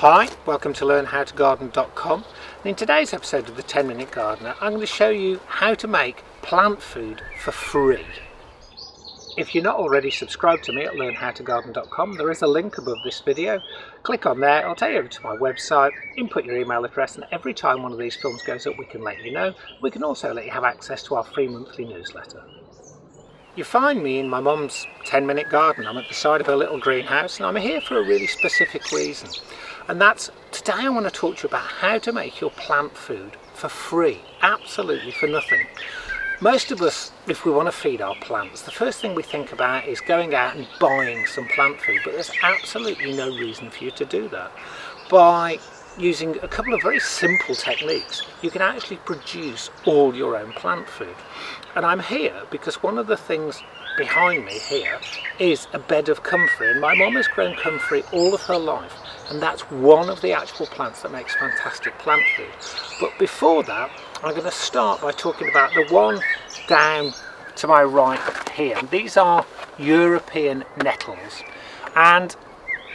Hi, welcome to learnhowtogarden.com, and in today's episode of the 10-Minute Gardener I'm going to show you how to make plant food for free. If you're not already subscribed to me at learnhowtogarden.com, there is a link above this video. Click on there, it'll take you over to my website, input your email address, and every time one of these films goes up we can let you know. We can also let you have access to our free monthly newsletter. You find me in my mum's 10-minute garden. I'm at the side of her little greenhouse and I'm here for a really specific reason. And that's, today I want to talk to you about how to make your plant food for free, absolutely for nothing. Most of us, if we want to feed our plants, the first thing we think about is going out and buying some plant food, but there's absolutely no reason for you to do that. By using a couple of very simple techniques, you can actually produce all your own plant food. And I'm here because one of the things behind me here is a bed of comfrey, and my mum has grown comfrey all of her life, and that's one of the actual plants that makes fantastic plant food. But before that, I'm going to start by talking about the one down to my right here. These are European nettles, and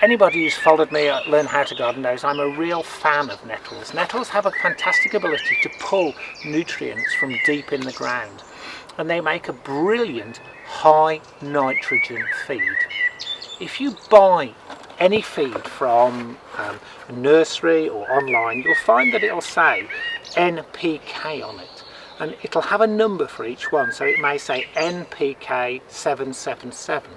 anybody who's followed me at Learn How to Garden knows I'm a real fan of nettles. Nettles have a fantastic ability to pull nutrients from deep in the ground, and they make a brilliant high nitrogen feed. If you buy any feed from a nursery or online, you'll find that it'll say NPK on it, and it'll have a number for each one, so it may say NPK 777.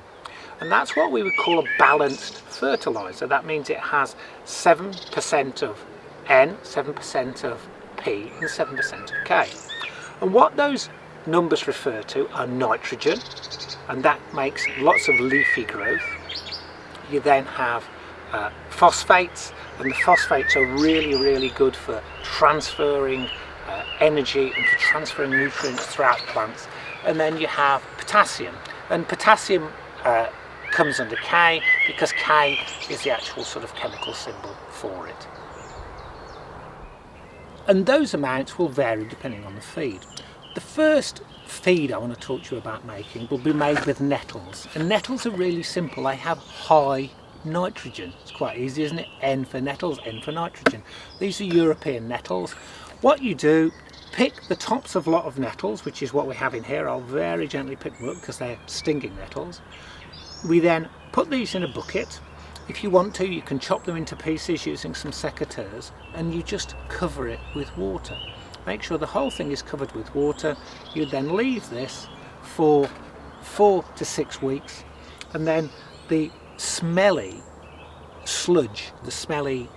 And that's what we would call a balanced fertilizer. That means it has 7% of N, 7% of P and 7% of K. And what those numbers refer to are nitrogen, and that makes lots of leafy growth. You then have phosphates, and the phosphates are really good for transferring energy and for transferring nutrients throughout plants. And then you have potassium, and potassium comes under K because K is the actual sort of chemical symbol for it. And those amounts will vary depending on the feed. The first feed I want to talk to you about making will be made with nettles, and nettles are really simple. They have high nitrogen. It's quite easy, isn't it? N for nettles, N for nitrogen. These are European nettles. What you do, pick the tops of a lot of nettles, which is what we have in here. I'll very gently pick them up because they're stinging nettles. We then put these in a bucket. If you want to, you can chop them into pieces using some secateurs, and you just cover it with water. Make sure the whole thing is covered with water. You then leave this for 4 to 6 weeks, and then the smelly sludge, the smelly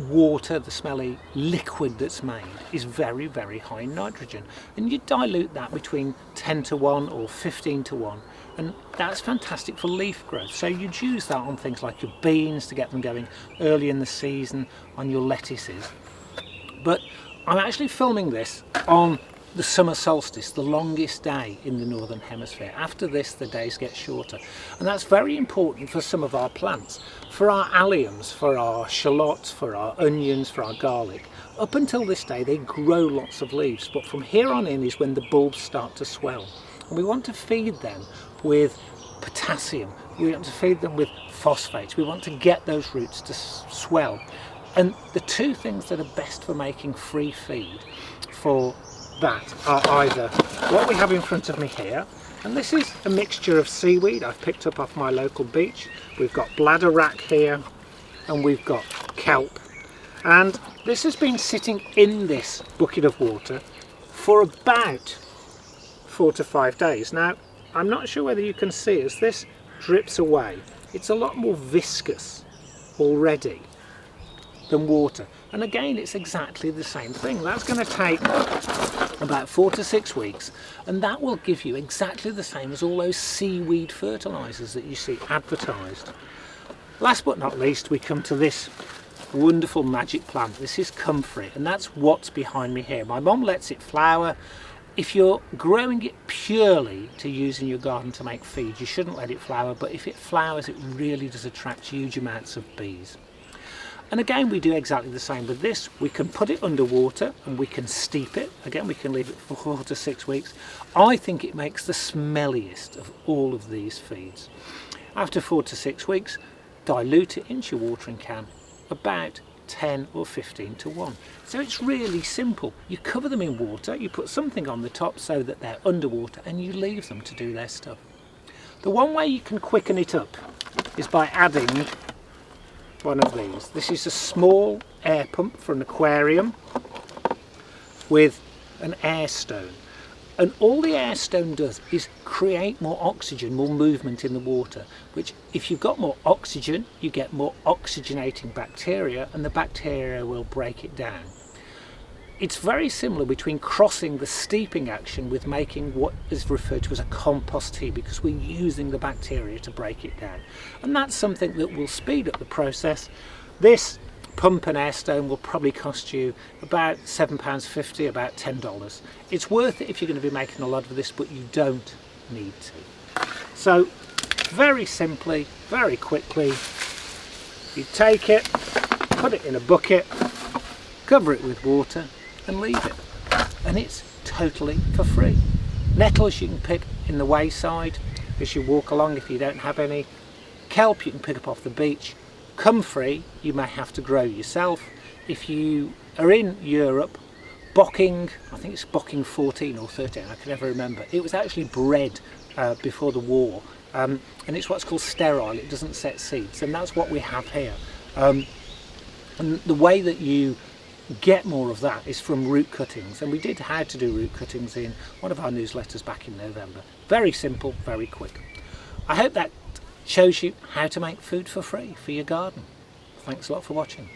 water, the smelly liquid that's made is very high in nitrogen, and you dilute that between 10 to 1 or 15 to 1, and that's fantastic for leaf growth. So you'd use that on things like your beans to get them going early in the season, on your lettuces. But I'm actually filming this on the summer solstice, the longest day in the northern hemisphere. After this the days get shorter, and that's very important for some of our plants. For our alliums, for our shallots, for our onions, for our garlic, up until this day they grow lots of leaves, but from here on in is when the bulbs start to swell, and we want to feed them with potassium, we want to feed them with phosphates, we want to get those roots to swell. And the two things that are best for making free feed for that are either what we have in front of me here, and this is a mixture of seaweed I've picked up off my local beach. We've got bladderwrack here, and we've got kelp, and this has been sitting in this bucket of water for about 4 to 5 days. Now I'm not sure whether you can see, as this drips away, it's a lot more viscous already than water, and again it's exactly the same thing. That's going to take about 4 to 6 weeks, and that will give you exactly the same as all those seaweed fertilizers that you see advertised. Last but not least, we come to this wonderful magic plant. This is comfrey, and that's what's behind me here. My mum lets it flower. If you're growing it purely to use in your garden to make feed, you shouldn't let it flower, but if it flowers it really does attract huge amounts of bees. And again we do exactly the same with this. We can put it under water and we can steep it. Again, we can leave it for 4 to 6 weeks. I think it makes the smelliest of all of these feeds. After 4 to 6 weeks, dilute it into your watering can about 10 or 15 to 1. So it's really simple. You cover them in water, you put something on the top so that they're underwater, and you leave them to do their stuff. The one way you can quicken it up is by adding one of these. This is a small air pump for an aquarium with an air stone. And all the air stone does is create more oxygen, more movement in the water, which if you've got more oxygen, you get more oxygenating bacteria, and the bacteria will break it down. It's very similar between crossing the steeping action with making what is referred to as a compost tea, because we're using the bacteria to break it down. And that's something that will speed up the process. This pump and air stone will probably cost you about £7.50, about $10. It's worth it if you're going to be making a lot of this, but you don't need to. So very simply, very quickly, you take it, put it in a bucket, cover it with water and leave it, and it's totally for free. Nettles you can pick in the wayside as you walk along if you don't have any. Kelp you can pick up off the beach. Comfrey you may have to grow yourself. If you are in Europe, bocking, I think it's bocking 14 or 13, I can never remember. It was actually bred before the war, and it's what's called sterile. It doesn't set seeds, and that's what we have here. And the way that you get more of that is from root cuttings, and we did how to do root cuttings in one of our newsletters back in November. Very simple, very quick. I hope that shows you how to make food for free for your garden. Thanks a lot for watching.